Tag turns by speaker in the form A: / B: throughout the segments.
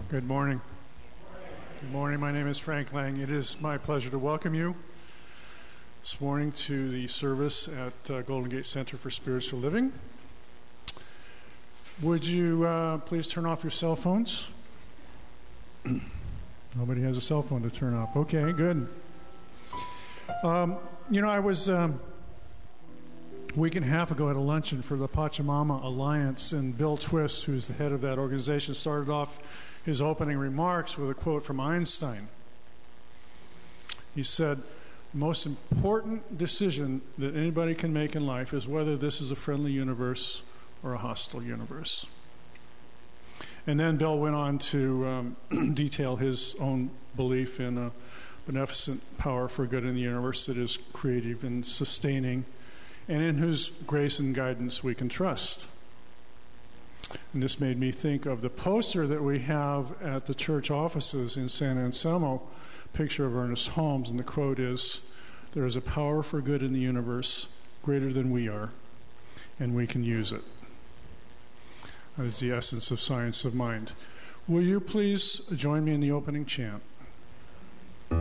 A: Good morning. Good morning. My name is Frank Lang. It is my pleasure to welcome you this morning to the service at Golden Gate Center for Spiritual Living. Would you please turn off your cell phones? Nobody has a cell phone to turn off. Okay, good. I was a week and a half ago at a luncheon for the Pachamama Alliance, and Bill Twist, who's the head of that organization, started off his opening remarks with a quote from Einstein. He said, "The most important decision that anybody can make in life is whether this is a friendly universe or a hostile universe." And then Bill went on to detail his own belief in a beneficent power for good in the universe that is creative and sustaining, and in whose grace and guidance we can trust. And this made me think of the poster that we have at the church offices in San Anselmo, picture of Ernest Holmes, and the quote is, "There is a power for good in the universe greater than we are, and we can use it." That is the essence of Science of Mind. Will you please join me in the opening chant?
B: We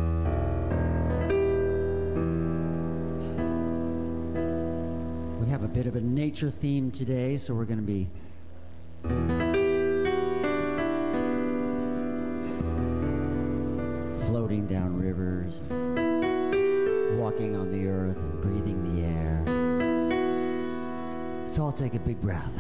B: have a bit of a nature theme today, so we're going to be floating down rivers, walking on the earth, and breathing the air. Let's all take a big breath.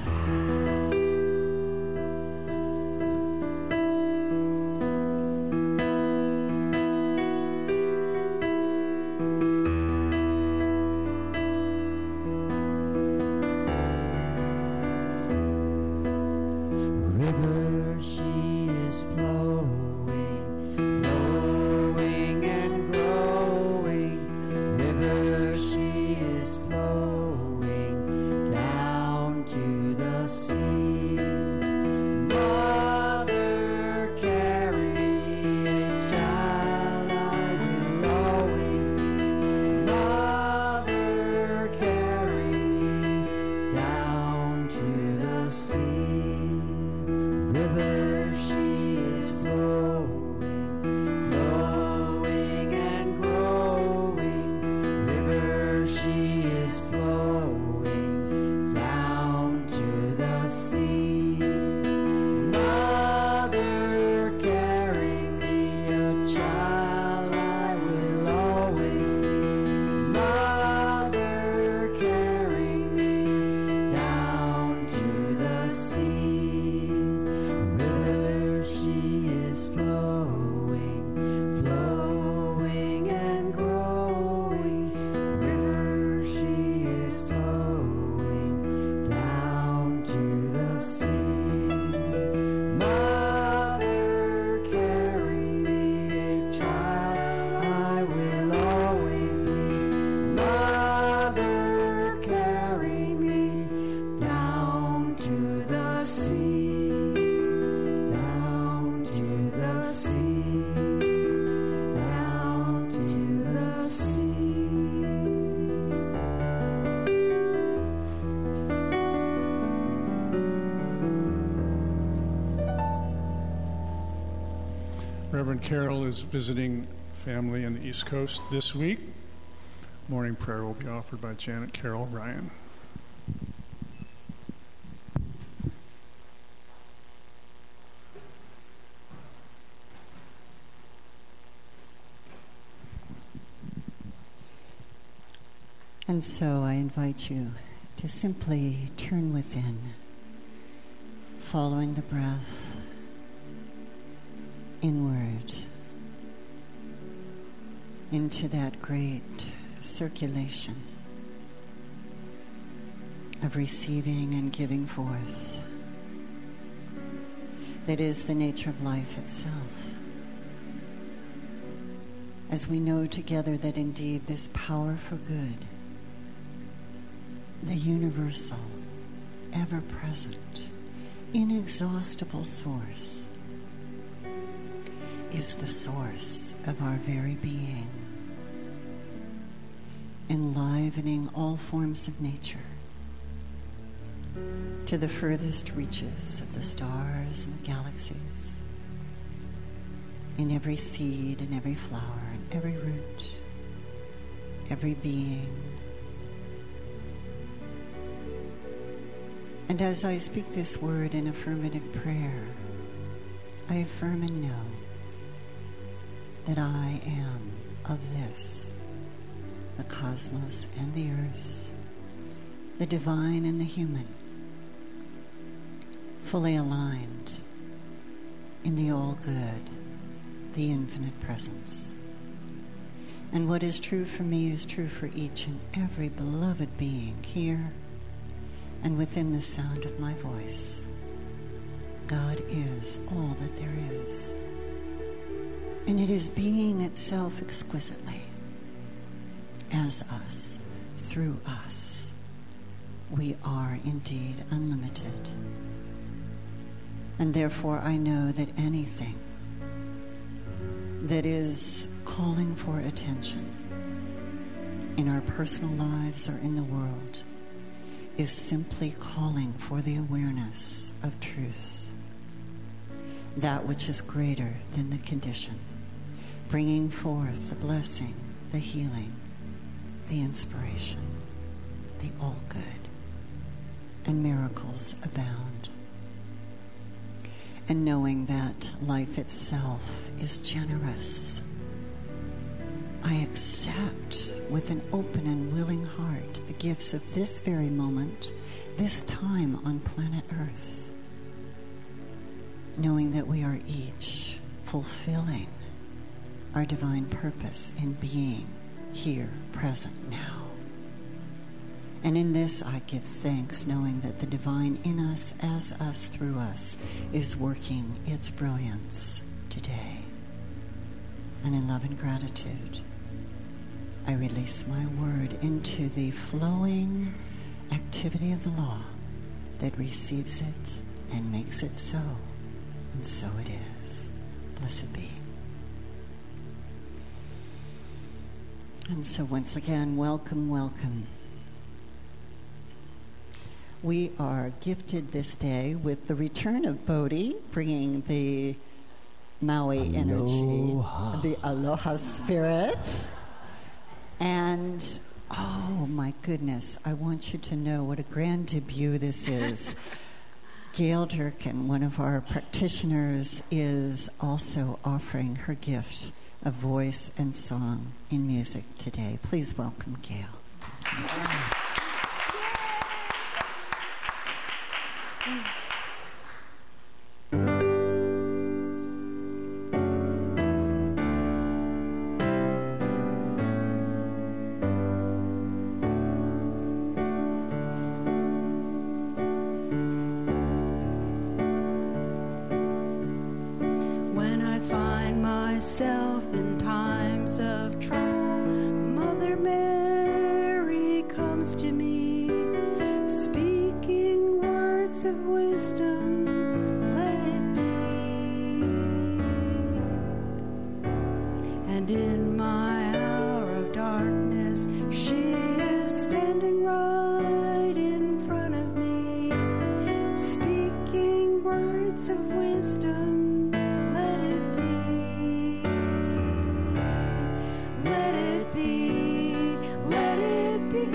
A: Reverend Karyl is visiting family on the East Coast this week. Morning prayer will be offered by Janet Carol Ryan.
C: And so I invite you to simply turn within, following the breath inward into that great circulation of receiving and giving force that is the nature of life itself. As we know together that indeed this power for good, the universal, ever-present, inexhaustible source, is the source of our very being, enlivening all forms of nature to the furthest reaches of the stars and the galaxies, in every seed and every flower and every root, every being. And as I speak this word in affirmative prayer, I affirm and know that I am of this, the cosmos and the earth, the divine and the human, fully aligned in the all-good, the infinite presence. And what is true for me is true for each and every beloved being here and within the sound of my voice. God is all that there is. And it is being itself exquisitely, as us, through us. We are indeed unlimited. And therefore I know that anything that is calling for attention in our personal lives or in the world is simply calling for the awareness of truth, that which is greater than the condition, bringing forth the blessing, the healing, the inspiration, the all-good, and miracles abound. And knowing that life itself is generous, I accept with an open and willing heart the gifts of this very moment, this time on planet Earth, knowing that we are each fulfilling our divine purpose in being here, present, now. And in this I give thanks, knowing that the divine in us, as us, through us, is working its brilliance today. And in love and gratitude, I release my word into the flowing activity of the law that receives it and makes it so, and so it is. Blessed be. And so once again, welcome, welcome. We are gifted this day with the return of Bodhi, bringing the Maui energy, the aloha spirit. And, oh my goodness, I want you to know what a grand debut this is. Gail Durkin, one of our practitioners, is also offering her gift of voice and song in music today. Please welcome Gail.
D: When I find myself in times of trouble, Mother Mary comes to me, speaking words of wisdom, let it be. And in my hour of darkness, she is standing right in front of me, speaking words of wisdom, let it be. Let it be, let it be,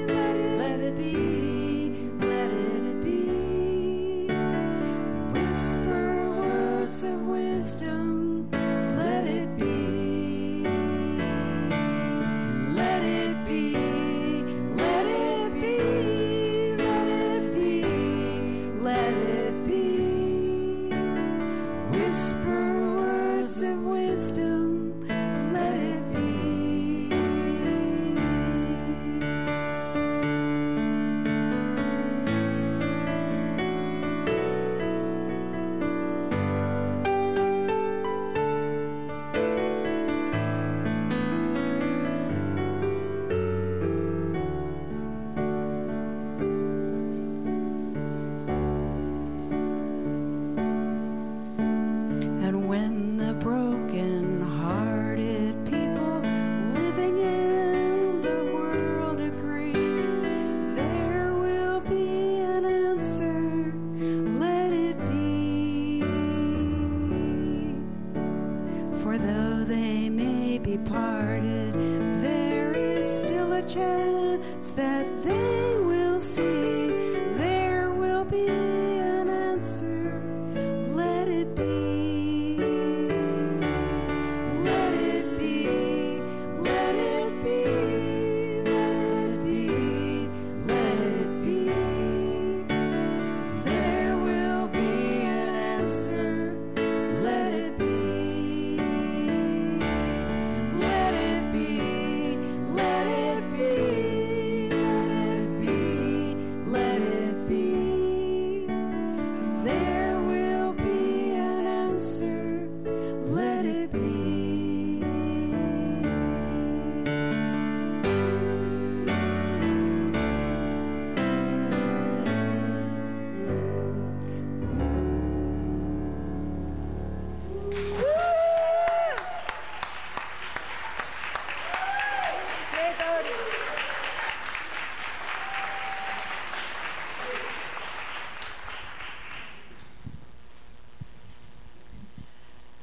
D: let it be, let it be. Whisper words of wisdom, let it be. Let it be, let it be, let it be, let it be. Whisper words of wisdom, let it be. For though they may be parted, there is still a chance that they will see. There will be an answer. Let it be. Let it be. Let it be. Let it be. Let it be. There will be an answer. Let it be. Let it be. Let it be. Let it be. Let it be. There will be an answer. Let it be.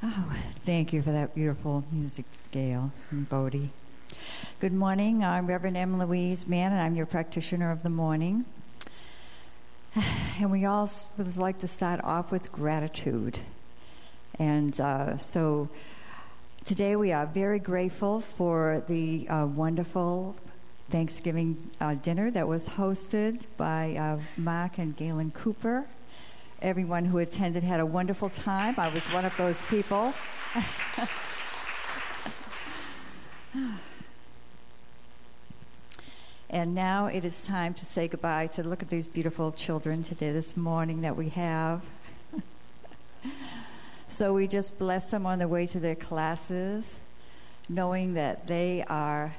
E: Oh, thank you for that beautiful music, Gail and Bodie. Good morning. I'm Reverend M. Louise Mann, and I'm your practitioner of the morning. And we all would like to start off with gratitude. And so today we are very grateful for the wonderful Thanksgiving dinner that was hosted by Mark and Galen Cooper. Everyone who attended had a wonderful time. I was one of those people. And now it is time to say goodbye, to look at these beautiful children today, this morning that we have. So we just bless them on their way to their classes, knowing that they are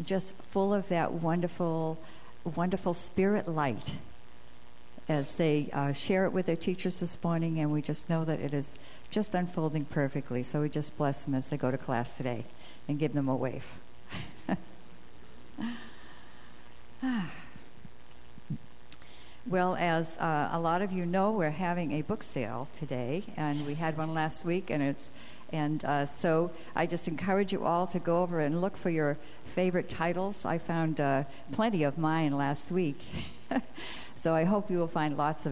E: just full of that wonderful, wonderful spirit light as they share it with their teachers this morning, and we just know that it is just unfolding perfectly. So we just bless them as they go to class today and give them a wave. Well, as a lot of you know, we're having a book sale today, and we had one last week, and so I just encourage you all to go over and look for your favorite titles. I found plenty of mine last week. So I hope you will find lots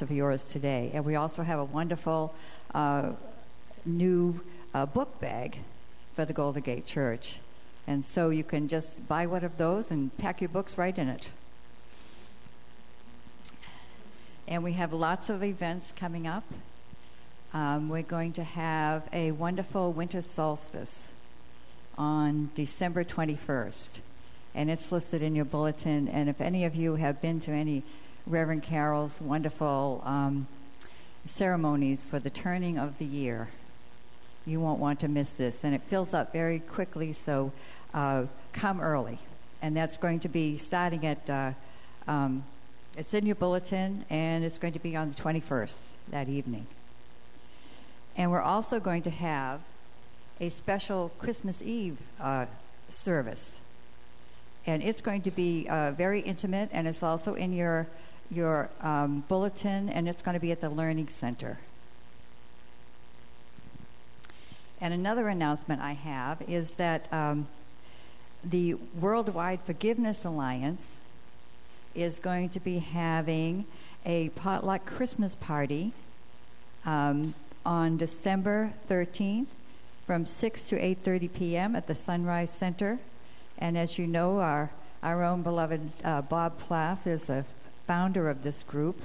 E: of yours today. And we also have a wonderful new book bag for the Golden Gate Church. And so you can just buy one of those and pack your books right in it. And we have lots of events coming up. We're going to have a wonderful winter solstice on December 21st. And it's listed in your bulletin. And if any of you have been to any Reverend Carol's wonderful ceremonies for the turning of the year, you won't want to miss this. And it fills up very quickly, so come early. And that's going to be starting at, it's in your bulletin, and it's going to be on the 21st that evening. And we're also going to have a special Christmas Eve service. And it's going to be very intimate, and it's also in your bulletin, and it's going to be at the Learning Center. And another announcement I have is that the Worldwide Forgiveness Alliance is going to be having a potluck Christmas party on December 13th from 6 to 8:30 p.m. at the Sunrise Center. And as you know, our own beloved Bob Plath is a founder of this group.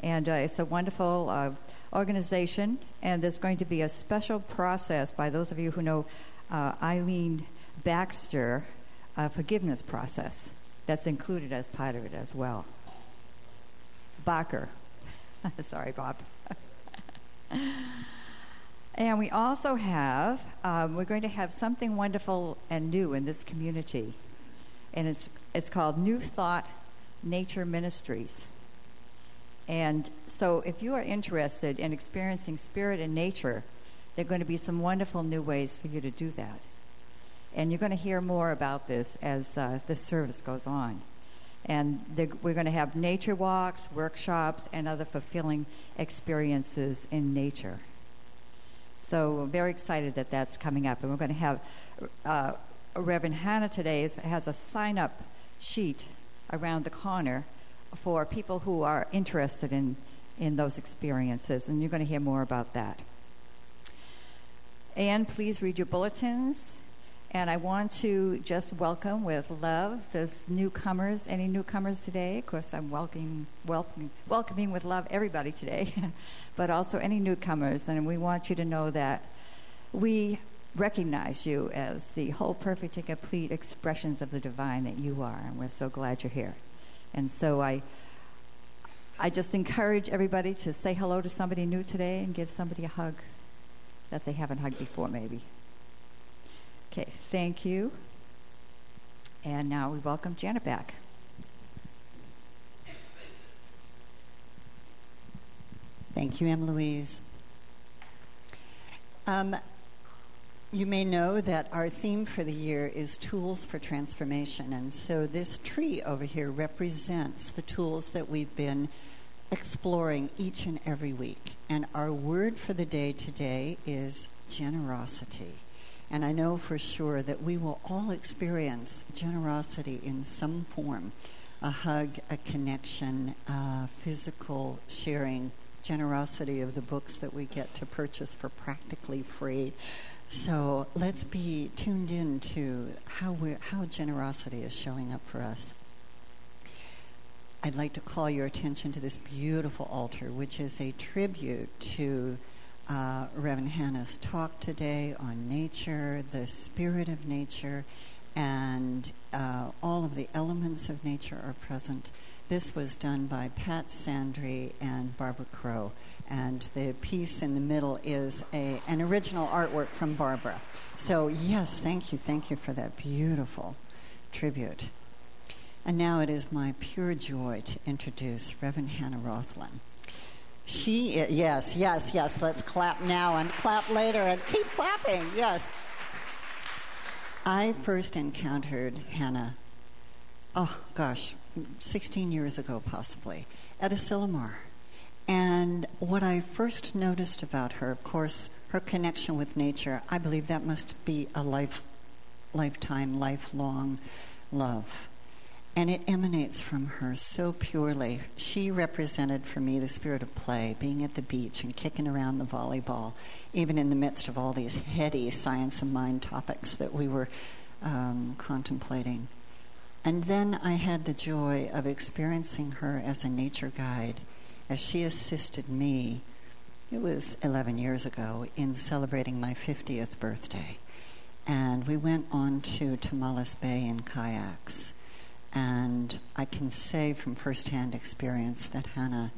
E: And it's a wonderful organization. And there's going to be a special process by those of you who know Eileen Baxter, forgiveness process that's included as part of it as well. Barker. Sorry, Bob. And we also have, we're going to have something wonderful and new in this community. And it's called New Thought Nature Ministries. And so if you are interested in experiencing spirit and nature, there are going to be some wonderful new ways for you to do that. And you're going to hear more about this as the service goes on. And we're going to have nature walks, workshops, and other fulfilling experiences in nature. So we're very excited that that's coming up. And we're going to have Reverend Hannah today has a sign-up sheet around the corner for people who are interested in those experiences. And you're going to hear more about that. And please read your bulletins. And I want to just welcome with love those newcomers. Any newcomers today? Of course, I'm welcoming with love everybody today, but also any newcomers. And we want you to know that we recognize you as the whole perfect and complete expressions of the divine that you are. And we're so glad you're here. And so I just encourage everybody to say hello to somebody new today and give somebody a hug that they haven't hugged before, maybe. Okay, thank you. And now we welcome Janet back.
C: Thank you, Em Louise. You may know that our theme for the year is Tools for Transformation, and so this tree over here represents the tools that we've been exploring each and every week. And our word for the day today is generosity. And I know for sure that we will all experience generosity in some form, a hug, a connection, physical sharing, generosity of the books that we get to purchase for practically free. So let's be tuned in to how generosity is showing up for us. I'd like to call your attention to this beautiful altar, which is a tribute to Reverend Hannah's talk today on nature, the spirit of nature, and all of the elements of nature are present. This was done by Pat Sandry and Barbara Crow, and the piece in the middle is an original artwork from Barbara. So yes, thank you for that beautiful tribute. And now it is my pure joy to introduce Reverend Hannah Rothland. Yes, let's clap now and clap later and keep clapping, yes. I first encountered Hannah, 16 years ago possibly, at Asilomar. And what I first noticed about her, of course, her connection with nature, I believe that must be a lifelong love. And it emanates from her so purely. She represented for me the spirit of play, being at the beach and kicking around the volleyball, even in the midst of all these heady science of mind topics that we were contemplating. And then I had the joy of experiencing her as a nature guide, as she assisted me, it was 11 years ago, in celebrating my 50th birthday. And we went on to Tamales Bay in kayaks. And I can say from firsthand experience that Hannah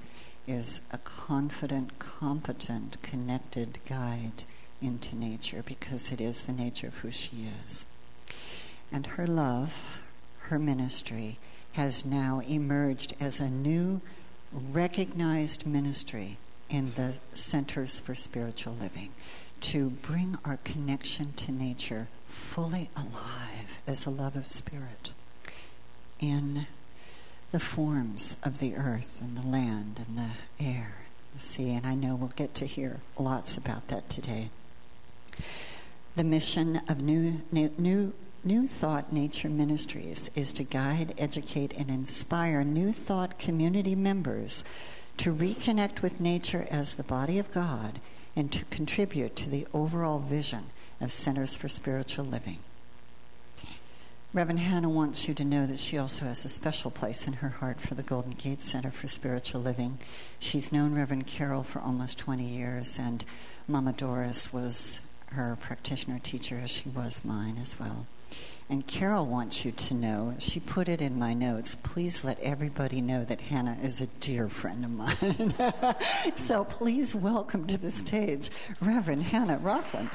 C: is a confident, competent, connected guide into nature, because it is the nature of who she is. And her love, her ministry, has now emerged as a new, recognized ministry in the Centers for Spiritual Living, to bring our connection to nature fully alive as a love of spirit, in the forms of the earth and the land and the air, the sea, and I know we'll get to hear lots about that today. The mission of New Thought Nature Ministries is to guide, educate, and inspire New Thought community members to reconnect with nature as the body of God and to contribute to the overall vision of Centers for Spiritual Living. Reverend Hannah wants you to know that she also has a special place in her heart for the Golden Gate Center for Spiritual Living. She's known Reverend Karyl for almost 20 years, and Mama Doris was her practitioner teacher, as she was mine as well. And Karyl wants you to know, she put it in my notes, please let everybody know that Hannah is a dear friend of mine. So please welcome to the stage Reverend Hannah Rothland.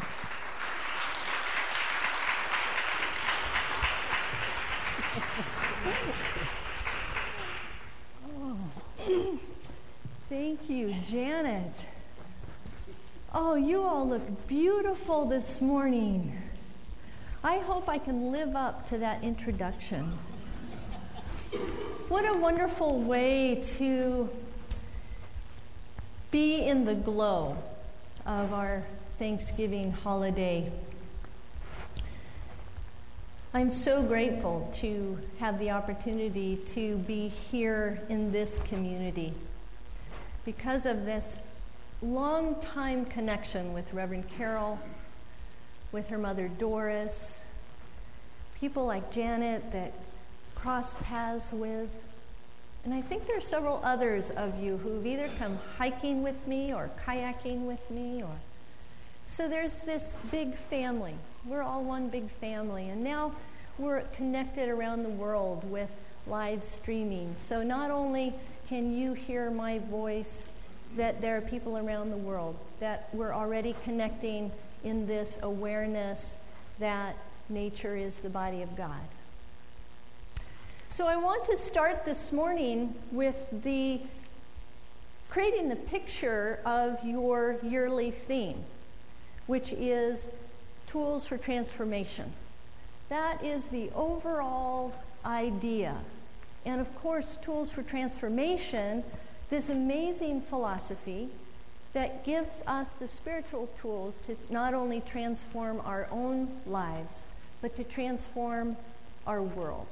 F: Thank you, Janet. Oh, you all look beautiful this morning. I hope I can live up to that introduction. What a wonderful way to be in the glow of our Thanksgiving holiday. I'm so grateful to have the opportunity to be here in this community because of this long-time connection with Reverend Karyl, with her mother Doris, people like Janet that cross paths with. And I think there are several others of you who've either come hiking with me or kayaking with me. So there's this big family. We're all one big family. And now we're connected around the world with live streaming. So not only can you hear my voice, that there are people around the world that we're already connecting in this awareness that nature is the body of God. So I want to start this morning with creating the picture of your yearly theme, which is tools for transformation. That is the overall idea. And of course, tools for transformation, this amazing philosophy that gives us the spiritual tools to not only transform our own lives, but to transform our world.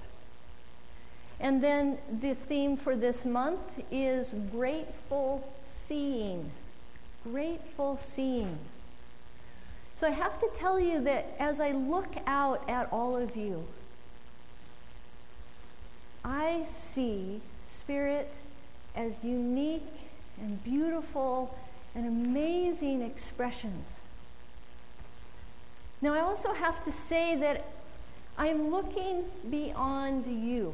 F: And then the theme for this month is grateful seeing. Grateful seeing. So I have to tell you that as I look out at all of you, I see Spirit as unique and beautiful and amazing expressions. Now I also have to say that I'm looking beyond you.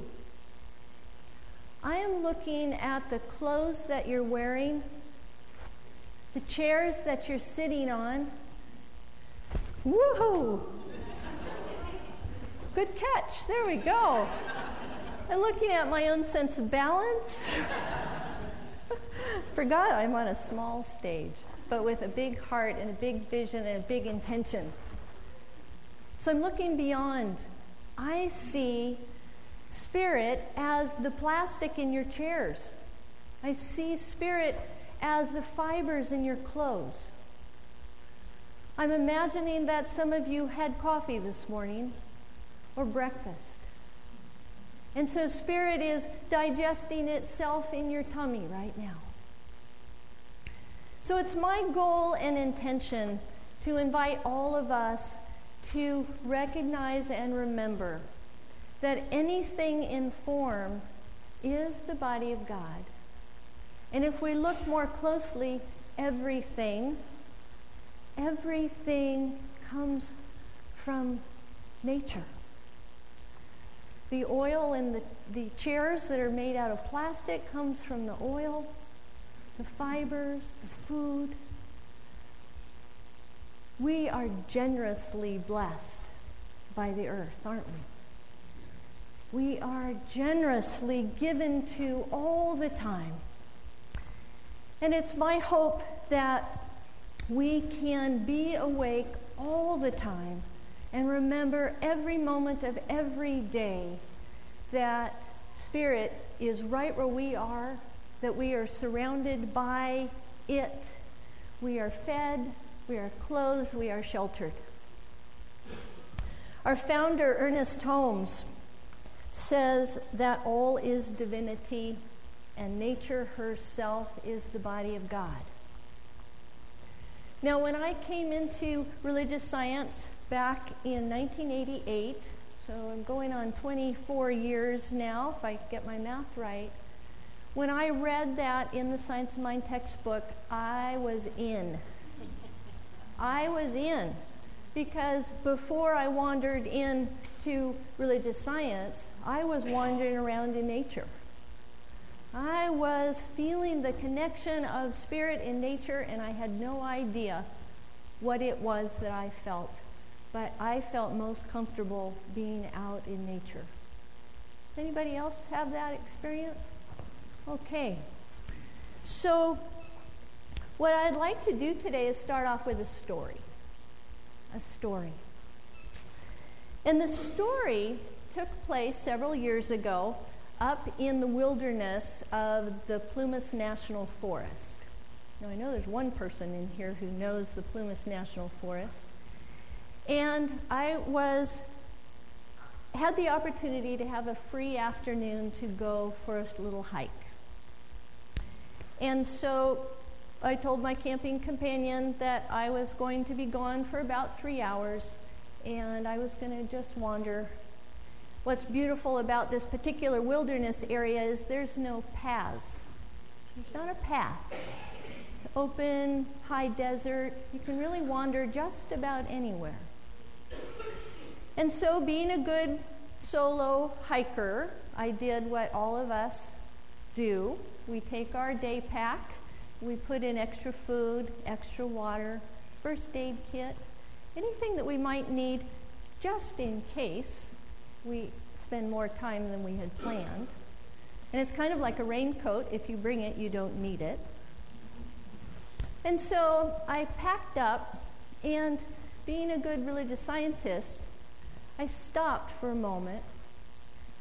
F: I am looking at the clothes that you're wearing, the chairs that you're sitting on. Woohoo! Good catch. There we go. I'm looking at my own sense of balance. Forgot I'm on a small stage, but with a big heart and a big vision and a big intention. So I'm looking beyond. I see Spirit as the plastic in your chairs. I see Spirit as the fibers in your clothes. I'm imagining that some of you had coffee this morning or breakfast. And so Spirit is digesting itself in your tummy right now. So it's my goal and intention to invite all of us to recognize and remember that anything in form is the body of God. And if we look more closely, everything comes from nature. The oil in the chairs that are made out of plastic comes from the oil, the fibers, the food. We are generously blessed by the earth, aren't we? We are generously given to all the time. And it's my hope that we can be awake all the time and remember every moment of every day that Spirit is right where we are, that we are surrounded by it. We are fed, we are clothed, we are sheltered. Our founder, Ernest Holmes, says that all is divinity and nature herself is the body of God. Now, when I came into religious science back in 1988, so I'm going on 24 years now, if I get my math right, when I read that in the Science of Mind textbook, I was in. I was in. Because before I wandered into religious science, I was wandering around in nature. I was feeling the connection of Spirit in nature, and I had no idea what it was that I felt. But I felt most comfortable being out in nature. Anybody else have that experience? Okay. So what I'd like to do today is start off with a story. A story. And the story took place several years ago up in the wilderness of the Plumas National Forest. Now, I know there's one person in here who knows the Plumas National Forest. And I had the opportunity to have a free afternoon to go for a little hike. And so I told my camping companion that I was going to be gone for about 3 hours, and I was going to just wander. What's beautiful about this particular wilderness area is there's no paths. There's not a path. It's open, high desert. You can really wander just about anywhere. And so, being a good solo hiker, I did what all of us do. We take our day pack, we put in extra food, extra water, first aid kit, anything that we might need just in case we spend more time than we had planned. And it's kind of like a raincoat. If you bring it, you don't need it. And so I packed up, and being a good religious scientist, I stopped for a moment,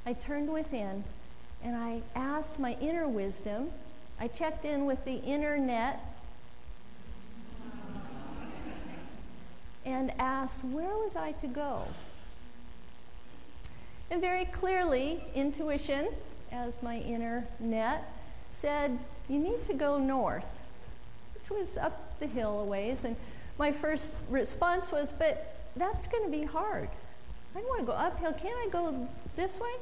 F: I turned within, and I asked my inner wisdom. I checked in with the internet and asked, where was I to go? And very clearly, intuition, as my internet, said, you need to go north, which was up the hill a ways. And my first response was, but that's going to be hard. I don't want to go uphill. Can't I go this way?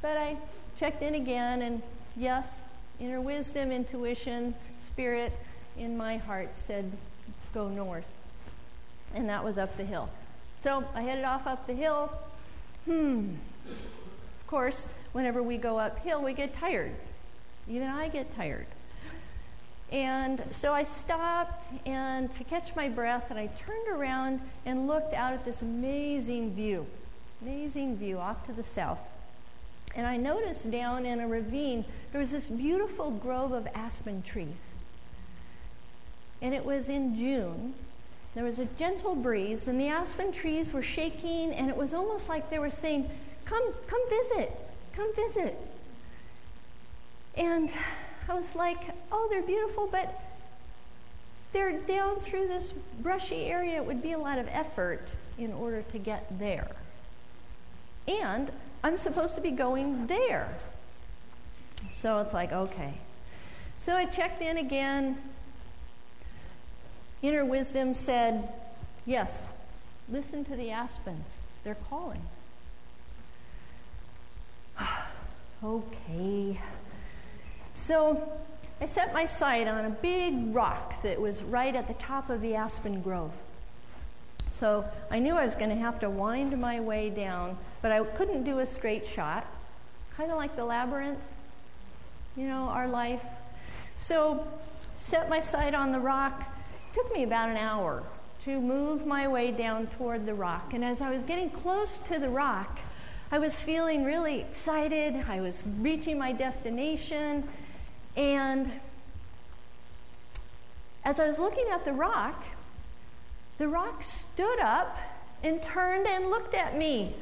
F: But I checked in again, and yes, inner wisdom, intuition, spirit in my heart said, go north. And that was up the hill. So I headed off up the hill. Of course, whenever we go uphill, we get tired. Even I get tired. And so I stopped and to catch my breath, and I turned around and looked out at this amazing view off to the south. And I noticed down in a ravine, there was this beautiful grove of aspen trees. And it was in June. There was a gentle breeze, and the aspen trees were shaking, and it was almost like they were saying, come visit, come visit. And I was like, oh, they're beautiful, but they're down through this brushy area. It would be a lot of effort in order to get there. And I'm supposed to be going there. So it's like, okay. So I checked in again. Inner wisdom said, yes, listen to the aspens. They're calling. Okay. So I set my sight on a big rock that was right at the top of the aspen grove. So I knew I was going to have to wind my way down, but I couldn't do a straight shot. Kind of like the labyrinth, our life. So set my sight on the rock. It took me about an hour to move my way down toward the rock. And as I was getting close to the rock, I was feeling really excited. I was reaching my destination. And as I was looking at the rock stood up and turned and looked at me.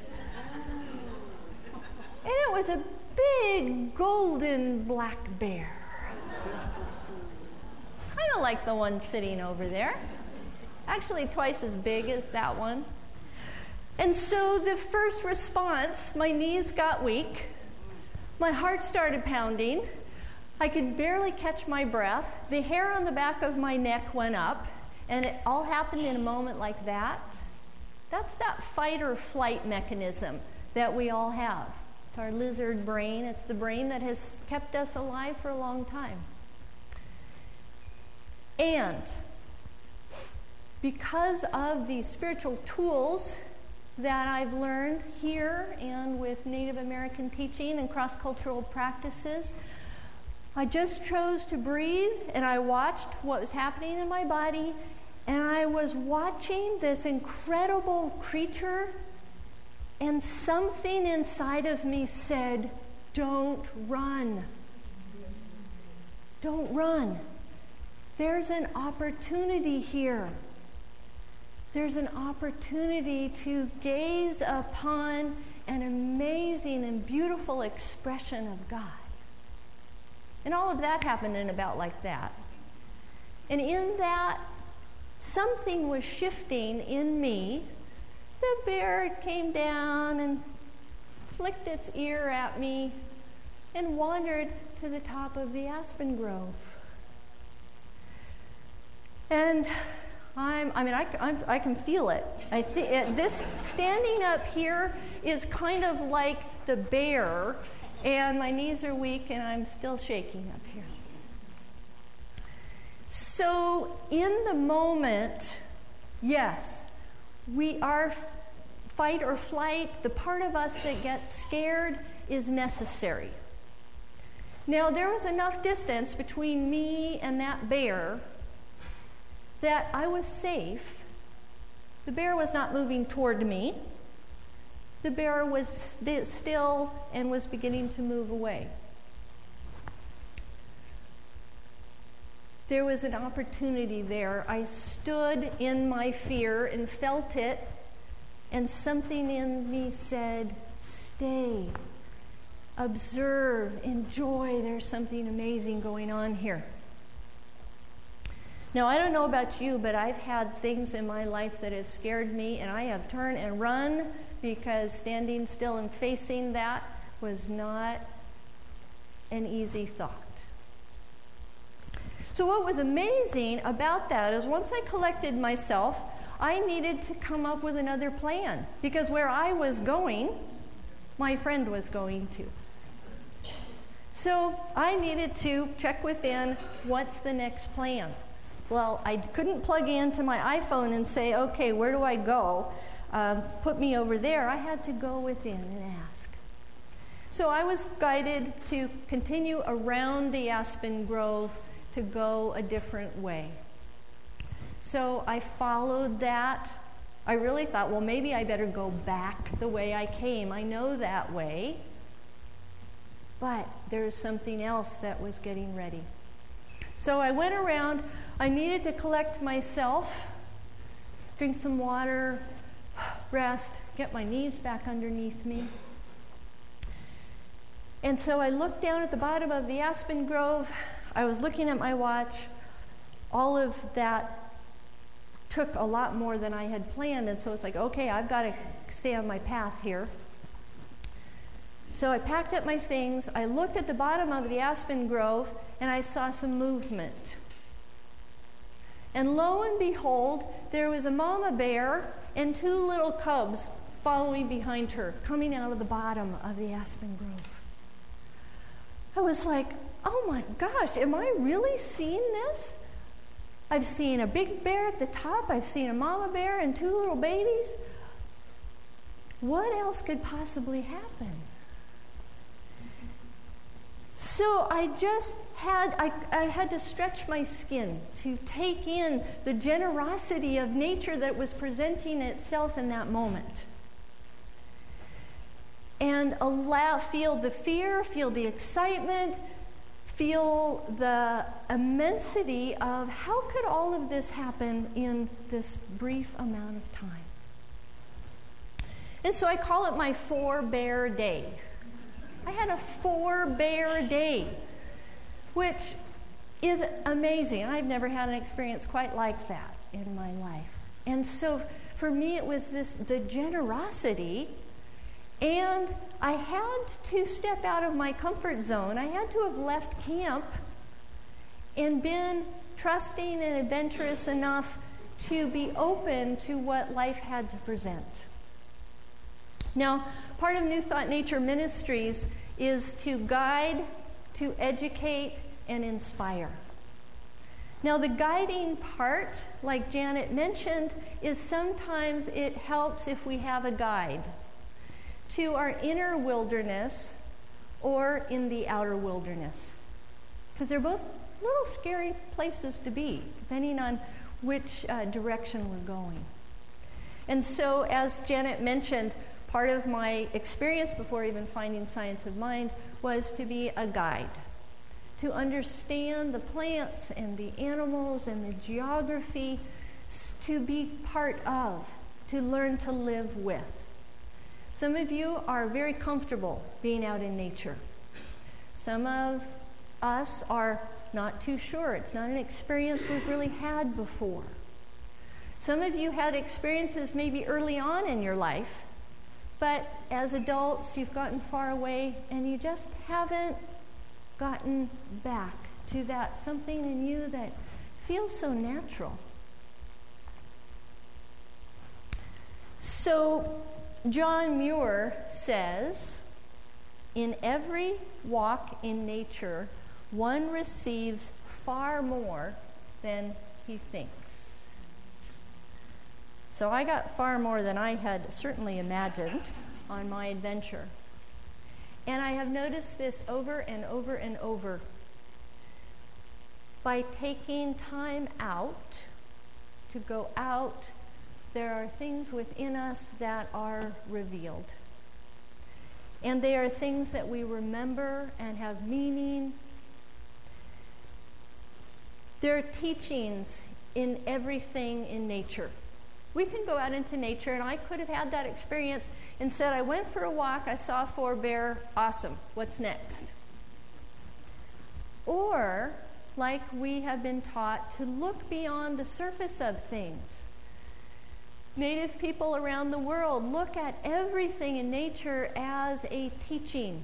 F: And it was a big golden black bear. Kind of like the one sitting over there. Actually twice as big as that one. And so the first response, my knees got weak. My heart started pounding. I could barely catch my breath. The hair on the back of my neck went up. And it all happened in a moment like that. That's that fight or flight mechanism that we all have. It's our lizard brain. It's the brain that has kept us alive for a long time. And because of the spiritual tools that I've learned here and with Native American teaching and cross-cultural practices, I just chose to breathe, and I watched what was happening in my body, and I was watching this incredible creature, and something inside of me said, don't run. Don't run. There's an opportunity here. There's an opportunity to gaze upon an amazing and beautiful expression of God. And all of that happened in about like that. And in that, something was shifting in me. The bear came down and flicked its ear at me and wandered to the top of the aspen grove. And I can feel it. This standing up here is kind of like the bear, and my knees are weak and I'm still shaking up here. So in the moment, yes, we are fight or flight. The part of us that gets scared is necessary. Now, there was enough distance between me and that bear that I was safe. The bear was not moving toward me. The bear was still and was beginning to move away. There was an opportunity there. I stood in my fear and felt it, and something in me said, stay, observe, enjoy. There's something amazing going on here. Now, I don't know about you, but I've had things in my life that have scared me, and I have turned and run because standing still and facing that was not an easy thought. So what was amazing about that is once I collected myself, I needed to come up with another plan, because where I was going, my friend was going to. So I needed to check within, what's the next plan? Well, I couldn't plug into my iPhone and say, okay, where do I go? Put me over there. I had to go within and ask. So I was guided to continue around the aspen grove to go a different way. So I followed that. I really thought, well, maybe I better go back the way I came. I know that way. But there's something else that was getting ready. So I went around. I needed to collect myself, drink some water, rest, get my knees back underneath me. And so I looked down at the bottom of the aspen grove. I was looking at my watch. All of that took a lot more than I had planned, and so it's like, okay, I've got to stay on my path here. So I packed up my things. I looked at the bottom of the aspen grove, and I saw some movement. And lo and behold, there was a mama bear and two little cubs following behind her, coming out of the bottom of the aspen grove. I was like, oh my gosh, am I really seeing this? I've seen a big bear at the top. I've seen a mama bear and two little babies. What else could possibly happen? So I had to stretch my skin to take in the generosity of nature that was presenting itself in that moment. And feel the fear, feel the excitement, feel the immensity of how could all of this happen in this brief amount of time. And so I call it my 4-bear day. I had a 4-bear day, which is amazing. I've never had an experience quite like that in my life. And so for me, it was the generosity, and I had to step out of my comfort zone. I had to have left camp and been trusting and adventurous enough to be open to what life had to present. Now, part of New Thought Nature Ministries is to guide, to educate, and inspire. Now, the guiding part, like Janet mentioned, is sometimes it helps if we have a guide to our inner wilderness or in the outer wilderness. Because they're both little scary places to be, depending on which direction we're going. And so, as Janet mentioned, part of my experience before even finding Science of Mind was to be a guide, to understand the plants and the animals and the geography, to be part of, to learn to live with. Some of you are very comfortable being out in nature. Some of us are not too sure. It's not an experience we've really had before. Some of you had experiences maybe early on in your life, but as adults, you've gotten far away and you just haven't gotten back to that something in you that feels so natural. So John Muir says, in every walk in nature, one receives far more than he thinks. So I got far more than I had certainly imagined on my adventure. And I have noticed this over and over and over. By taking time out to go out, there are things within us that are revealed. And they are things that we remember and have meaning. There are teachings in everything in nature. We can go out into nature, and I could have had that experience and said, I went for a walk, I saw a forebear, awesome, what's next? Or, like we have been taught, to look beyond the surface of things. Native people around the world look at everything in nature as a teaching,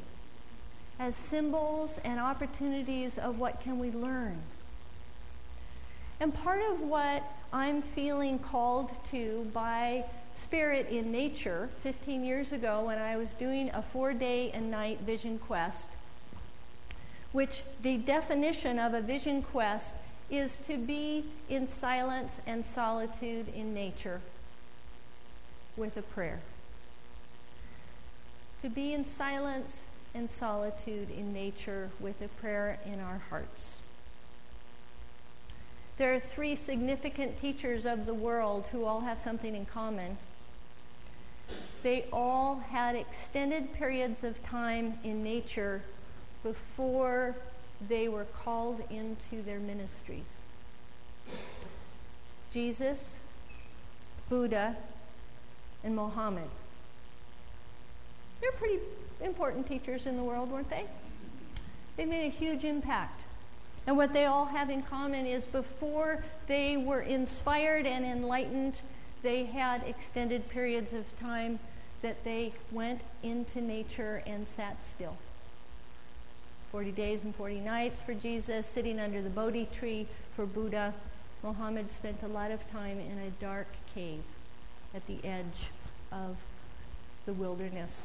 F: as symbols and opportunities of what can we learn. And part of what I'm feeling called to by Spirit in nature 15 years ago when I was doing a 4-day and night vision quest, which the definition of a vision quest is to be in silence and solitude in nature with a prayer. To be in silence and solitude in nature with a prayer in our hearts. There are 3 significant teachers of the world who all have something in common. They all had extended periods of time in nature before they were called into their ministries. Jesus, Buddha, and Muhammad. They're pretty important teachers in the world, weren't they? They made a huge impact. And what they all have in common is before they were inspired and enlightened, they had extended periods of time that they went into nature and sat still. 40 days and 40 nights for Jesus, sitting under the Bodhi tree for Buddha. Muhammad spent a lot of time in a dark cave at the edge of the wilderness.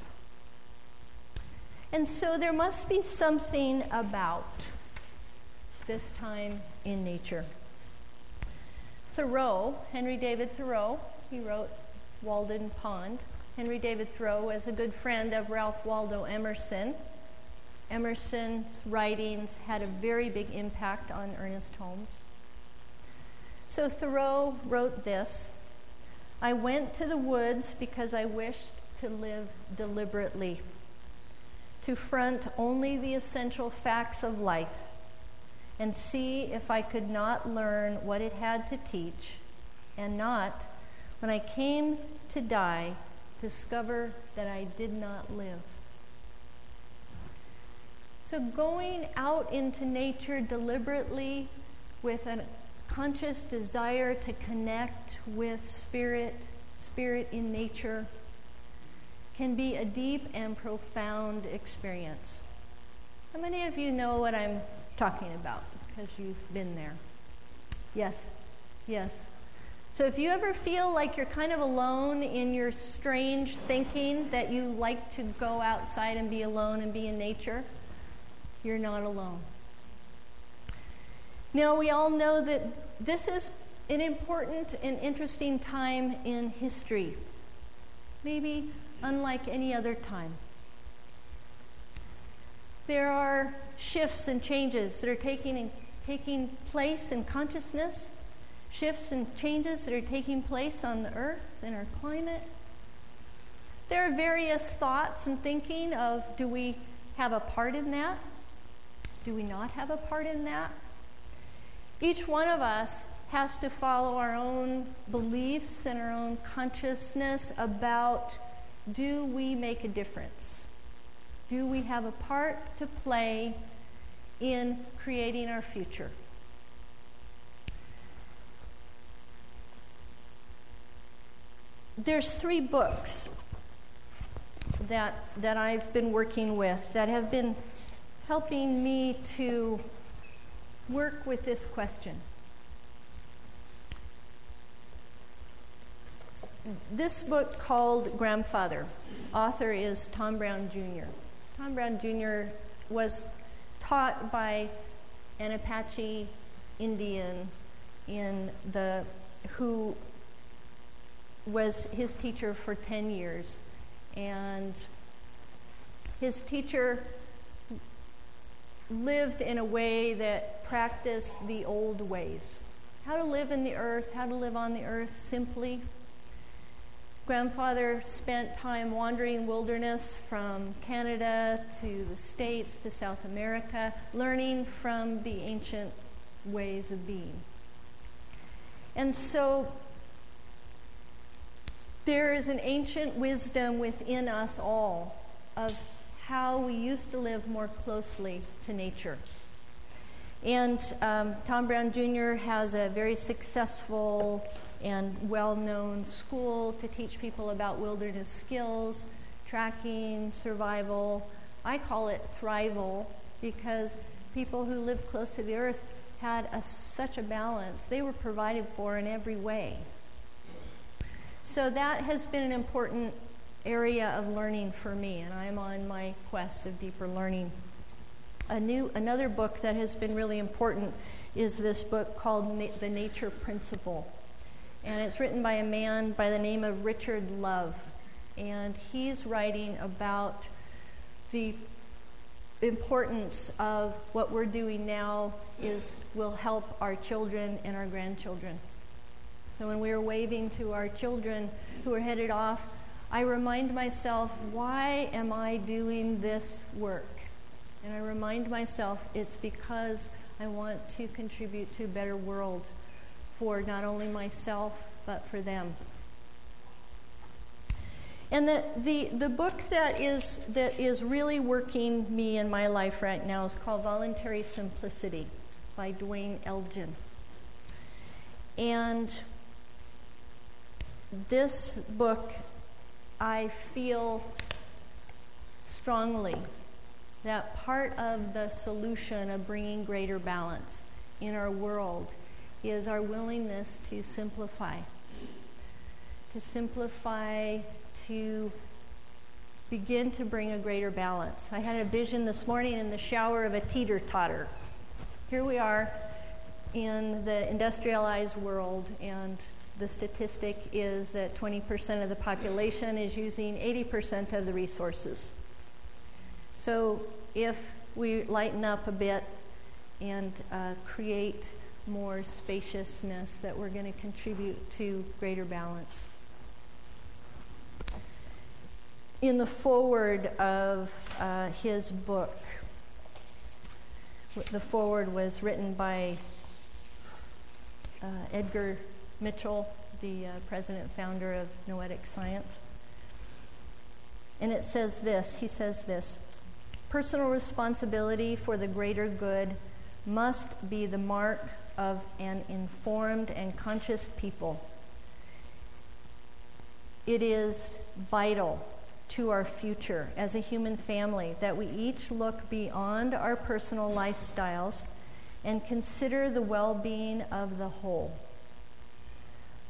F: And so there must be something about this time in nature. Thoreau, Henry David Thoreau, he wrote Walden Pond. Henry David Thoreau was a good friend of Ralph Waldo Emerson. Emerson's writings had a very big impact on Ernest Holmes. So Thoreau wrote this: I went to the woods because I wished to live deliberately, to front only the essential facts of life, and see if I could not learn what it had to teach, and not, when I came to die, discover that I did not live. So going out into nature deliberately with a conscious desire to connect with spirit in nature, can be a deep and profound experience. How many of you know what I'm talking about because you've been there? Yes. So if you ever feel like you're kind of alone in your strange thinking that you like to go outside and be alone and be in nature, you're not alone. Now, we all know that this is an important and interesting time in history, maybe unlike any other time. There are shifts and changes that are taking place in consciousness, shifts and changes that are taking place on the earth and our climate. There are various thoughts and thinking of, do we have a part in that? Do we not have a part in that? Each one of us has to follow our own beliefs and our own consciousness about, do we make a difference? Do we have a part to play in creating our future. There's 3 books that I've been working with that have been helping me to work with this question. This book called Grandfather, author is Tom Brown Jr. Tom Brown Jr. was taught by an Apache Indian who was his teacher for 10 years. And his teacher lived in a way that practiced the old ways. How to live in the earth, how to live on the earth simply. Grandfather spent time wandering wilderness from Canada to the States to South America, learning from the ancient ways of being. And so there is an ancient wisdom within us all of how we used to live more closely to nature. And Tom Brown Jr. has a very successful and well-known school to teach people about wilderness skills, tracking, survival. I call it thrival because people who lived close to the earth had such a balance. They were provided for in every way. So that has been an important area of learning for me, and I'm on my quest of deeper learning. Another book that has been really important is this book called The Nature Principle. And it's written by a man by the name of Richard Love. And he's writing about the importance of what we're doing now will help our children and our grandchildren. So when we are waving to our children who are headed off, I remind myself, why am I doing this work? And I remind myself it's because I want to contribute to a better world for not only myself, but for them. And the book that is really working me in my life right now is called Voluntary Simplicity by Dwayne Elgin. And this book, I feel strongly that part of the solution of bringing greater balance in our world is our willingness to simplify. To begin to bring a greater balance. I had a vision this morning in the shower of a teeter-totter. Here we are in the industrialized world, and the statistic is that 20% of the population is using 80% of the resources. So if we lighten up a bit and create more spaciousness, that we're going to contribute to greater balance. In the foreword of his book, the foreword was written by Edgar Mitchell, the president and founder of Noetic Science. And it says this, he says this: personal responsibility for the greater good must be the mark of an informed and conscious people. It is vital to our future as a human family that we each look beyond our personal lifestyles and consider the well-being of the whole.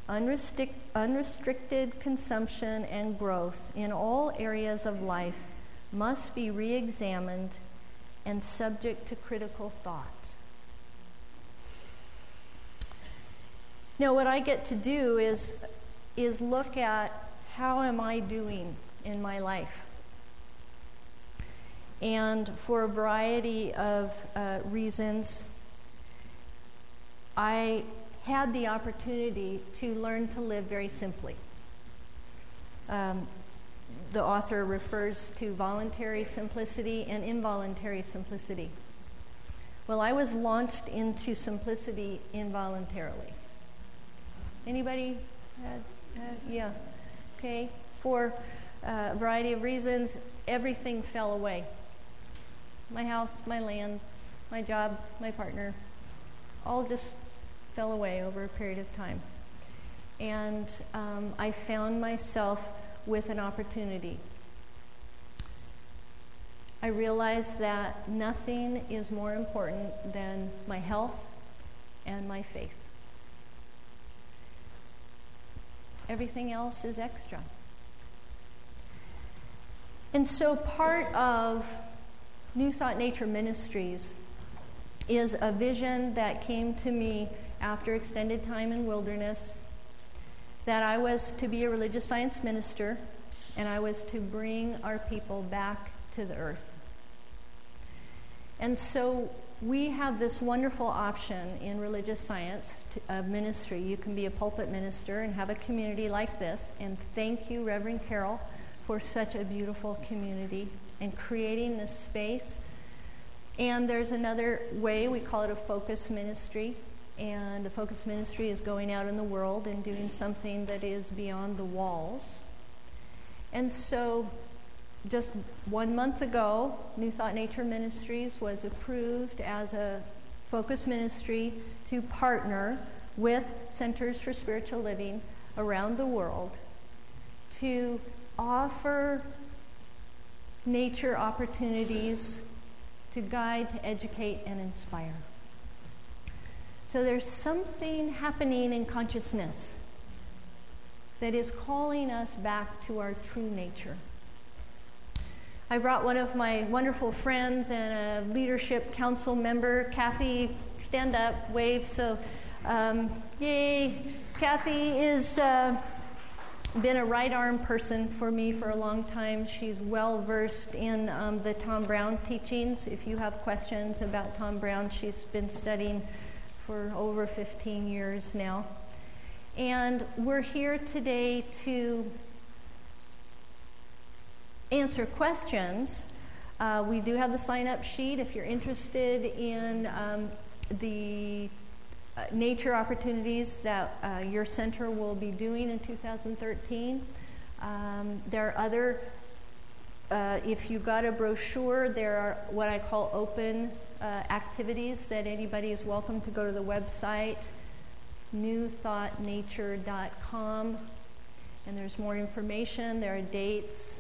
F: Unrestricted consumption and growth in all areas of life must be re-examined and subject to critical thought. Now, what I get to do is look at how am I doing in my life. And for a variety of reasons, I had the opportunity to learn to live very simply. The author refers to voluntary simplicity and involuntary simplicity. Well, I was launched into simplicity involuntarily. Anybody? Yeah. Okay. For a variety of reasons, everything fell away. My house, my land, my job, my partner, all just fell away over a period of time. And I found myself with an opportunity. I realized that nothing is more important than my health and my faith. Everything else is extra. And so part of New Thought Nature Ministries is a vision that came to me after extended time in wilderness, that I was to be a religious science minister, and I was to bring our people back to the earth. And so we have this wonderful option in religious science of ministry. You can be a pulpit minister and have a community like this. And thank you, Reverend Karyl, for such a beautiful community and creating this space. And there's another way, we call it a focus ministry. And the focus ministry is going out in the world and doing something that is beyond the walls. And so just 1 month ago, New Thought Nature Ministries was approved as a focus ministry to partner with Centers for Spiritual Living around the world to offer nature opportunities to guide, to educate, and inspire. So there's something happening in consciousness that is calling us back to our true nature. I brought one of my wonderful friends and a leadership council member, Kathy. Stand up, wave. So, yay. Kathy is been a right arm person for me for a long time. She's well versed in the Tom Brown teachings. If you have questions about Tom Brown, she's been studying for over 15 years now. And we're here today to answer questions. We do have the sign-up sheet if you're interested in the nature opportunities that your center will be doing in 2013. There are other, if you got a brochure, there are what I call open activities that anybody is welcome to go to the website, newthoughtnature.com, and there's more information, there are dates.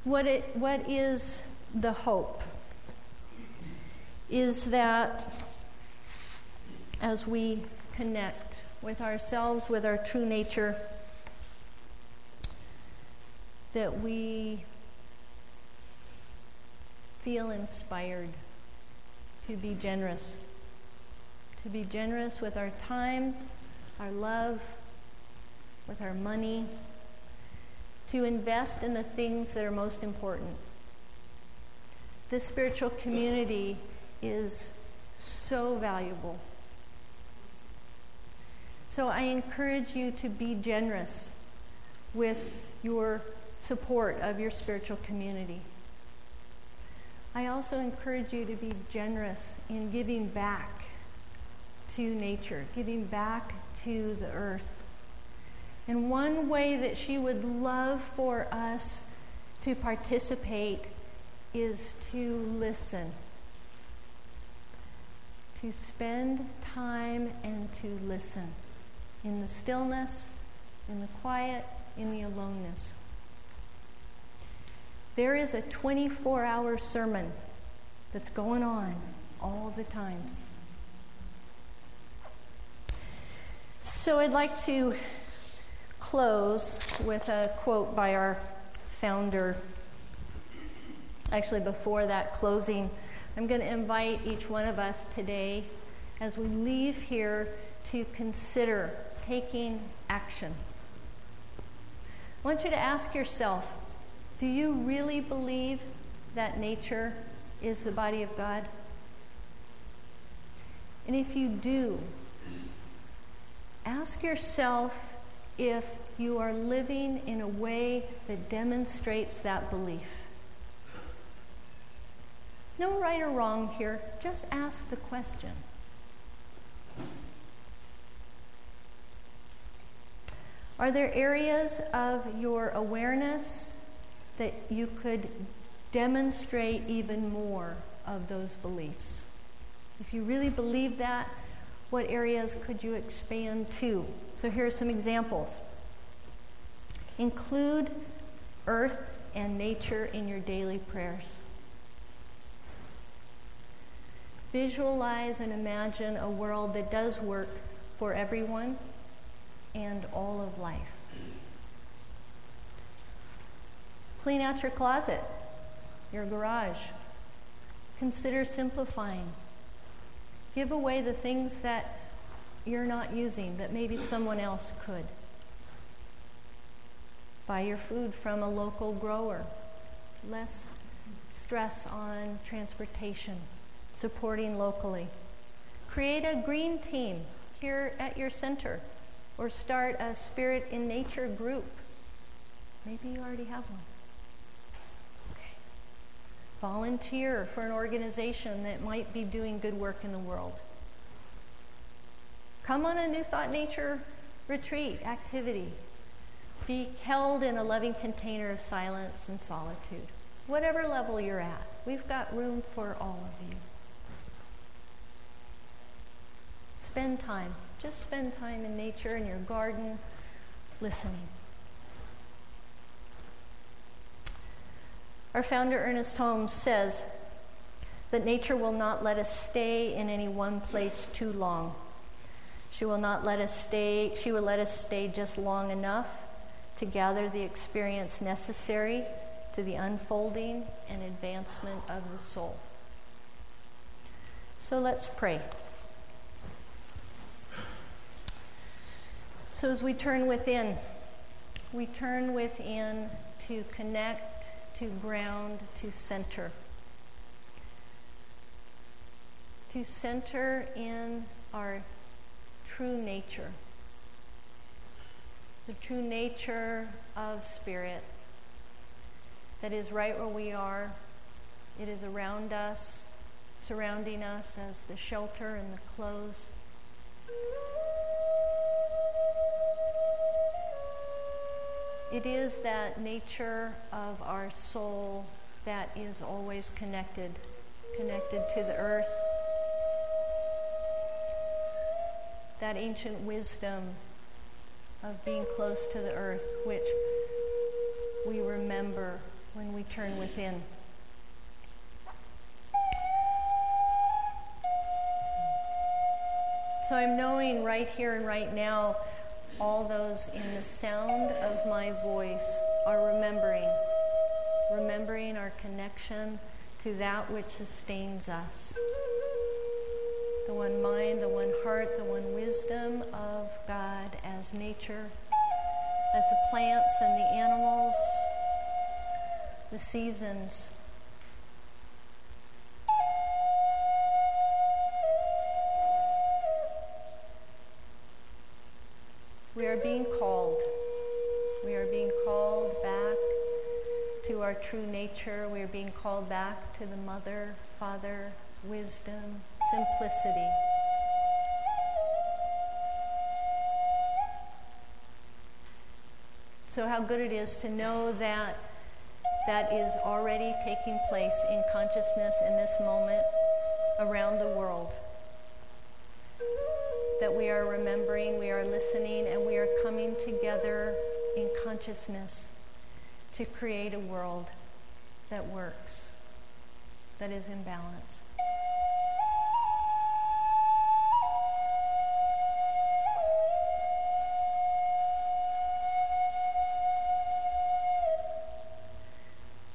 F: What is the hope? Is that as we connect with ourselves, with our true nature, that we feel inspired to be generous with our time, our love, with our money, to invest in the things that are most important. This spiritual community is so valuable. So I encourage you to be generous with your support of your spiritual community. I also encourage you to be generous in giving back to nature, giving back to the earth. And one way that she would love for us to participate is to listen, to spend time and to listen in the stillness, in the quiet, in the aloneness. There is a 24-hour sermon that's going on all the time. So I'd like to close with a quote by our founder. Actually, before that closing, I'm going to invite each one of us today, as we leave here, to consider taking action. I want you to ask yourself, do you really believe that nature is the body of God? And if you do, ask yourself if you are living in a way that demonstrates that belief. No right or wrong here, just ask the question. Are there areas of your awareness that you could demonstrate even more of those beliefs? If you really believe that, what areas could you expand to? So here are some examples. Include earth and nature in your daily prayers. Visualize and imagine a world that does work for everyone and all of life. Clean out your closet, your garage. Consider simplifying. Give away the things that you're not using that maybe someone else could. Buy your food from a local grower. Less stress on transportation. Supporting locally. Create a green team here at your center, or start a Spirit in Nature group. Maybe you already have one. Okay. Volunteer for an organization that might be doing good work in the world. Come on a New Thought Nature retreat, activity. Be held in a loving container of silence and solitude. Whatever level you're at, we've got room for all of you. Spend time. Just spend time in nature, in your garden, listening. Our founder, Ernest Holmes, says that nature will not let us stay in any one place too long. She will let us stay just long enough to gather the experience necessary to the unfolding and advancement of the soul. So let's pray. So as we turn within to connect, to ground, to center. To center in our true nature. The true nature of Spirit that is right where we are. It is around us, surrounding us as the shelter and the clothes. It is that nature of our soul that is always connected to the earth. That ancient wisdom of being close to the earth, which we remember when we turn within. So I'm knowing right here and right now, all those in the sound of my voice are remembering our connection to that which sustains us. The one mind, the one heart, the one wisdom of God as nature, as the plants and the animals, the seasons. We are being called. We are being called back to our true nature. We are being called back to the mother, father, wisdom, simplicity. So how good it is to know that that is already taking place in consciousness in this moment around the world. That we are remembering, we are listening, and we are coming together in consciousness to create a world that works, that is in balance.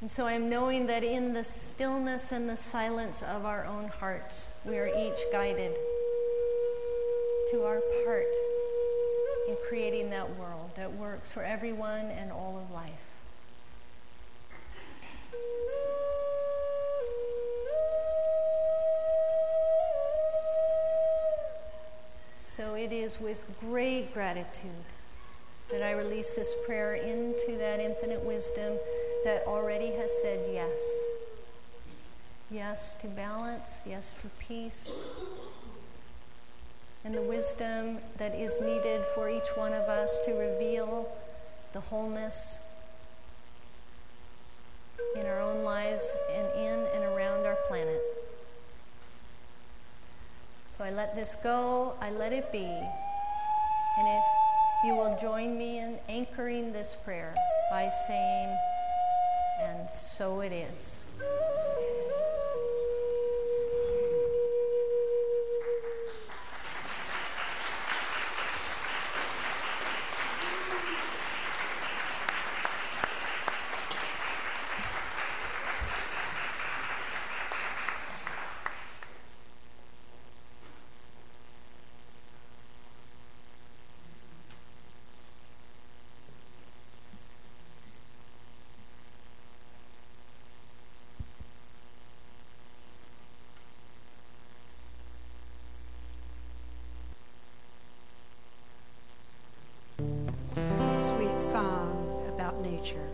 F: And so I'm knowing that in the stillness and the silence of our own hearts, we are each guided to our part in creating that world that works for everyone and all of life. So it is with great gratitude that I release this prayer into that infinite wisdom that already has said yes. Yes to balance, yes to peace, and the wisdom that is needed for each one of us to reveal the wholeness our own lives and in and around our planet. So I let this go, I let it be. And if you will join me in anchoring this prayer by saying, and so it is.
D: This is a sweet song about nature.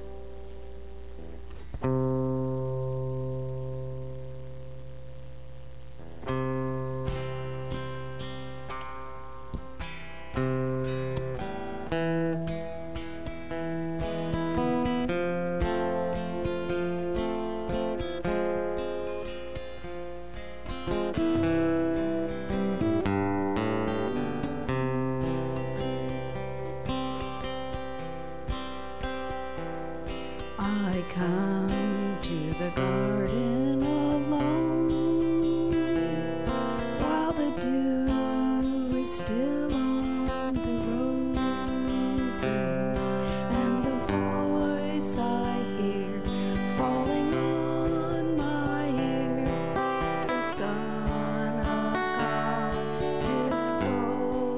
D: I come to the garden alone while the dew is still on the roses, and the voice I hear falling on my ear, the Son of God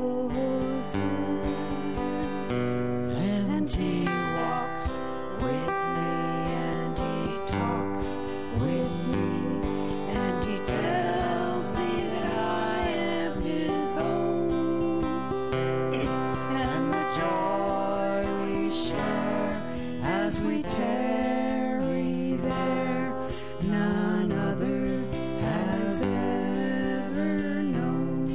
D: discloses, and He walks with me, and He talks with me, and He tells me that I am His own, and the joy we share as we tarry there, none other has ever known.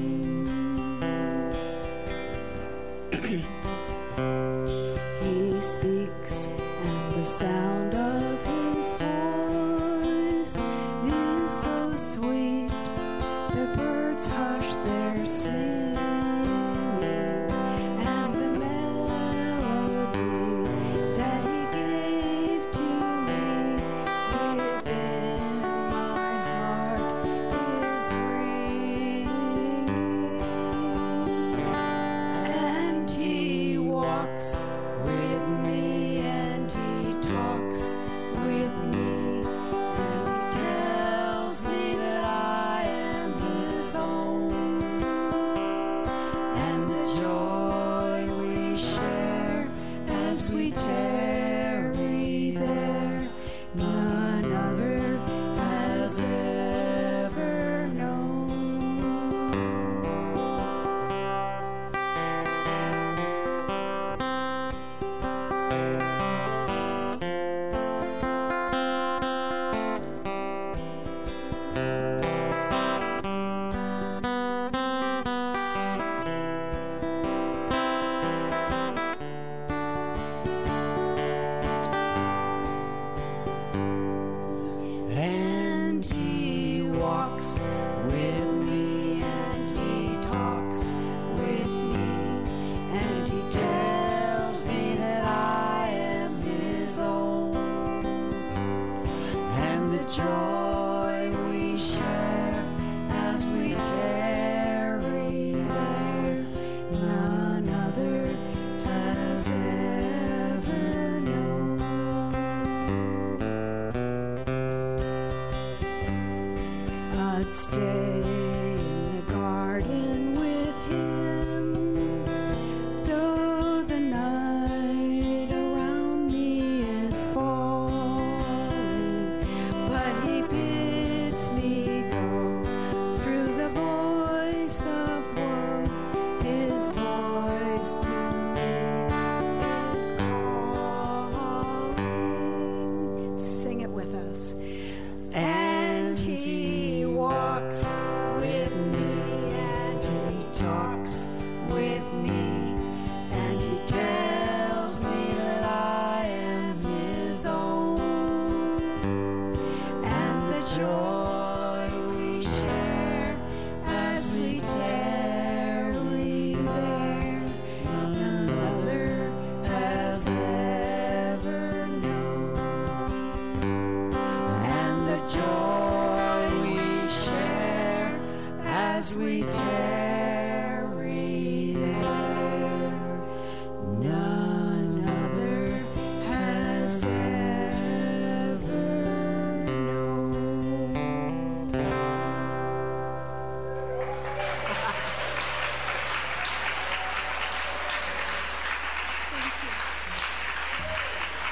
D: He speaks, and the sound of His voice is so sweet, the birds hush their singing, and the melody that He gave to me within my heart is ringing, and He walks with me, and He talks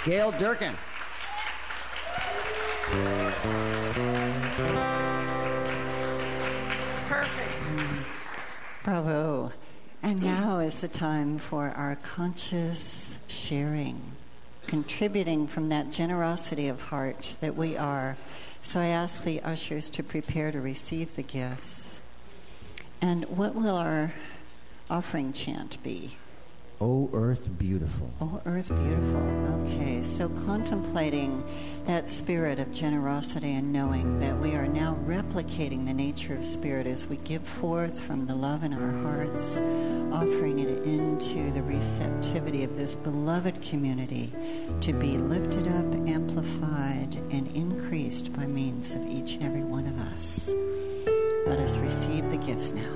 B: Gail Durkin.
D: Perfect.
C: Bravo. And now is the time for our conscious sharing, contributing from that generosity of heart that we are. So I ask the ushers to prepare to receive the gifts. And what will our offering chant be?
B: O Earth Beautiful.
C: Oh, Earth Beautiful. Okay, so contemplating that spirit of generosity and knowing that we are now replicating the nature of spirit as we give forth from the love in our hearts, offering it into the receptivity of this beloved community to be lifted up, amplified, and increased by means of each and every one of us. Let us receive the gifts now.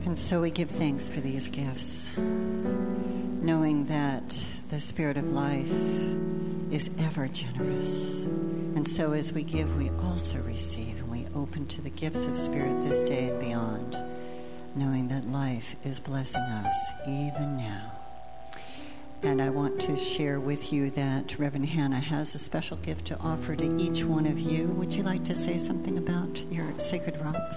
C: And so we give thanks for these gifts, knowing that the Spirit of life is ever generous. And so as we give, we also receive, and we open to the gifts of Spirit this day and beyond, knowing that life is blessing us even now. And I want to share with you that Reverend Hannah has a special gift to offer to each one of you. Would you like to say something about your sacred rocks?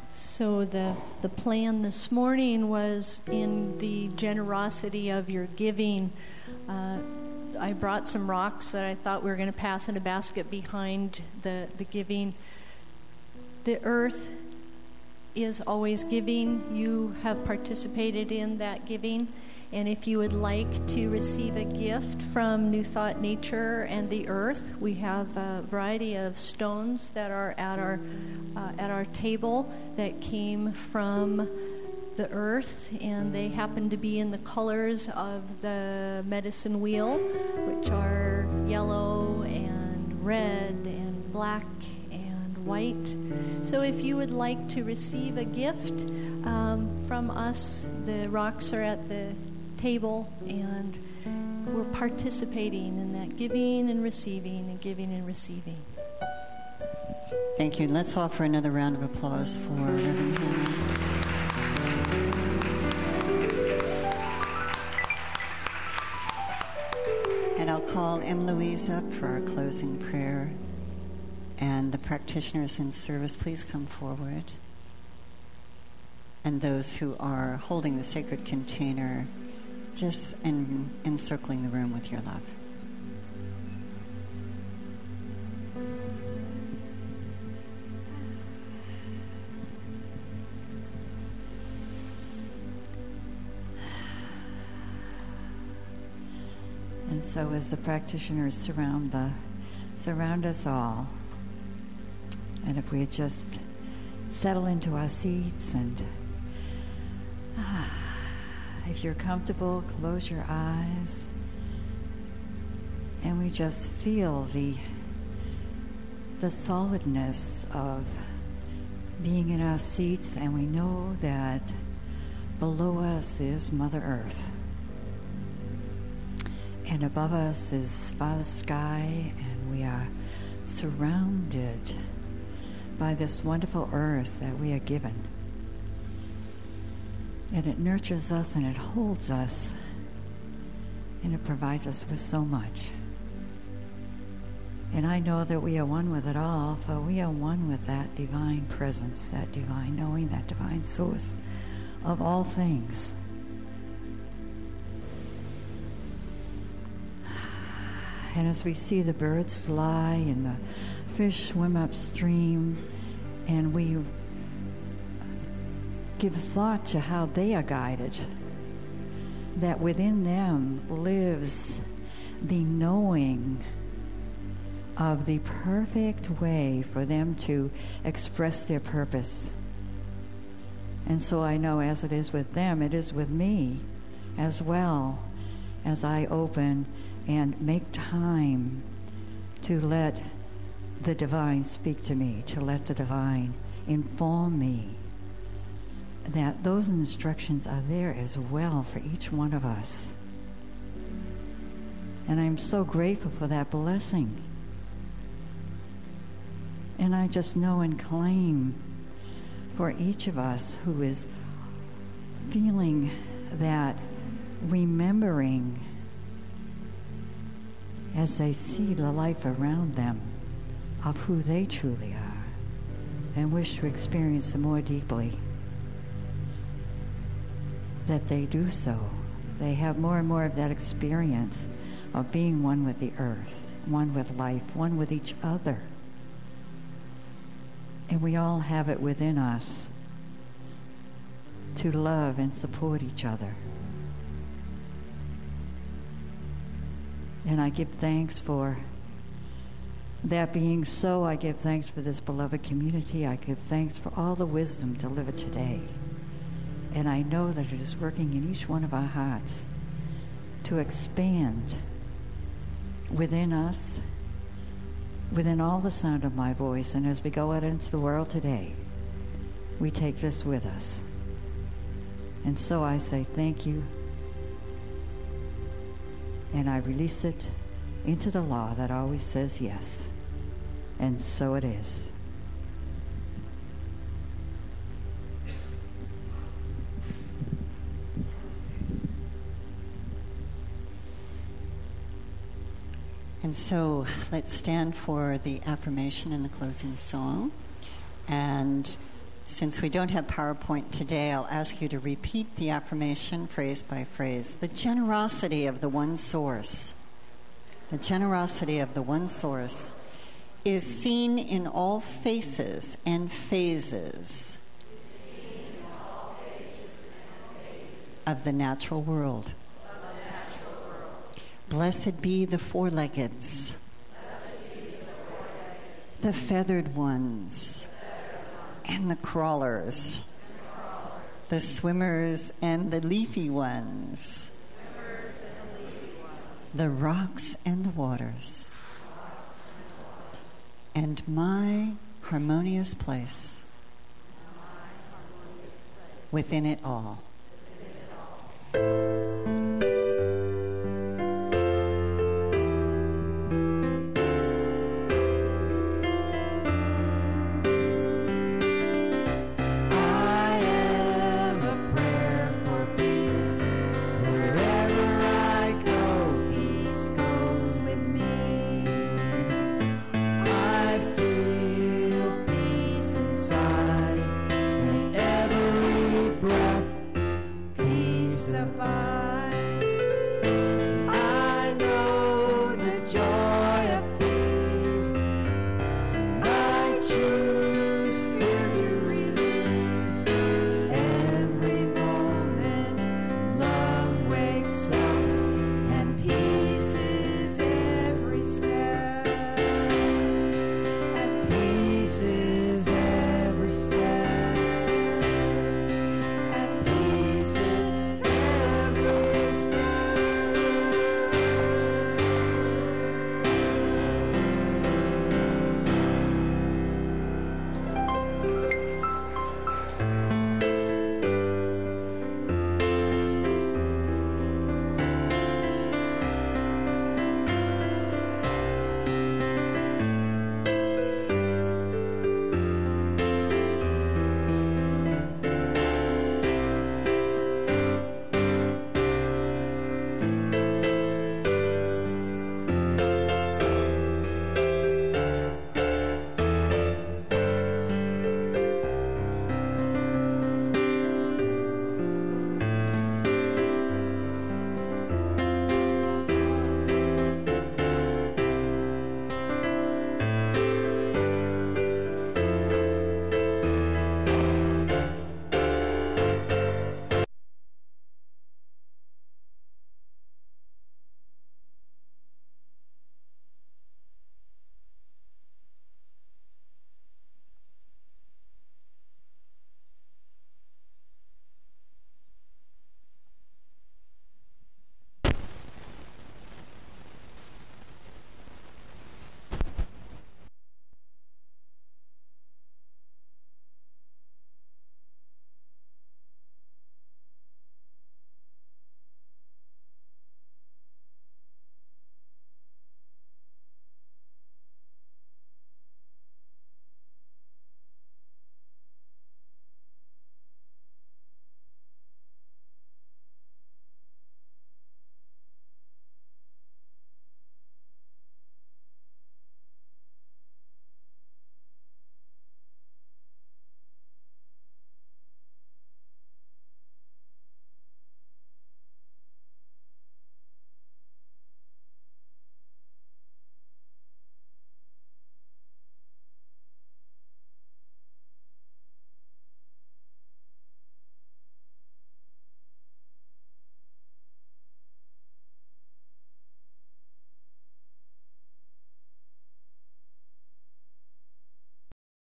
F: So the plan this morning was in the generosity of your giving. I brought some rocks that I thought we were going to pass in a basket behind the giving. The earth is always giving. You have participated in that giving. And if you would like to receive a gift from New Thought Nature and the earth, we have a variety of stones that are at our table that came from the earth, and they happen to be in the colors of the medicine wheel, which are yellow and red and black and white. So if you would like to receive a gift from us, the rocks are at the table, and we're participating in that giving and receiving and giving and receiving.
C: Thank you. Let's offer another round of applause for Reverend Hannah. And I'll call M. Louise up for our closing prayer. And the practitioners in service, please come forward. And those who are holding the sacred container, just encircling the room with your love.
E: And so as the practitioners surround us all, And if we just settle into our seats and if you're comfortable, close your eyes. And we just feel the solidness of being in our seats, and we know that below us is Mother Earth. And above us is Father Sky, and we are surrounded by this wonderful earth that we are given. And it nurtures us and it holds us, and it provides us with so much. And I know that we are one with it all, for we are one with that divine presence, that divine knowing, that divine source of all things. And as we see the birds fly and the fish swim upstream, and we give thought to how they are guided, that within them lives the knowing of the perfect way for them to express their purpose. And so I know as it is with them, it is with me as well, as I open and make time to let the divine speak to me, to let the divine inform me that those instructions are there as well for each one of us. And I'm so grateful for that blessing. And I just know and claim for each of us who is feeling that remembering as they see the life around them of who they truly are and wish to experience it more deeply, that they do so. They have more and more of that experience of being one with the earth, one with life, one with each other. And we all have it within us to love and support each other. And I give thanks for that being so. I give thanks for this beloved community. I give thanks for all the wisdom delivered today. And I know that it is working in each one of our hearts to expand within us, within all the sound of my voice. And as we go out into the world today, we take this with us. And so I say thank you, and I release it into the law that always says yes. And so it is.
C: And so let's stand for the affirmation and the closing song. And since we don't have PowerPoint today, I'll ask you to repeat the affirmation phrase by phrase. The generosity of the one source. The generosity of the one source is seen in all faces and phases of the natural world. Blessed be the four-leggeds, the feathered ones, and the crawlers, the swimmers and the leafy ones, the rocks and the waters, and my harmonious place within it all.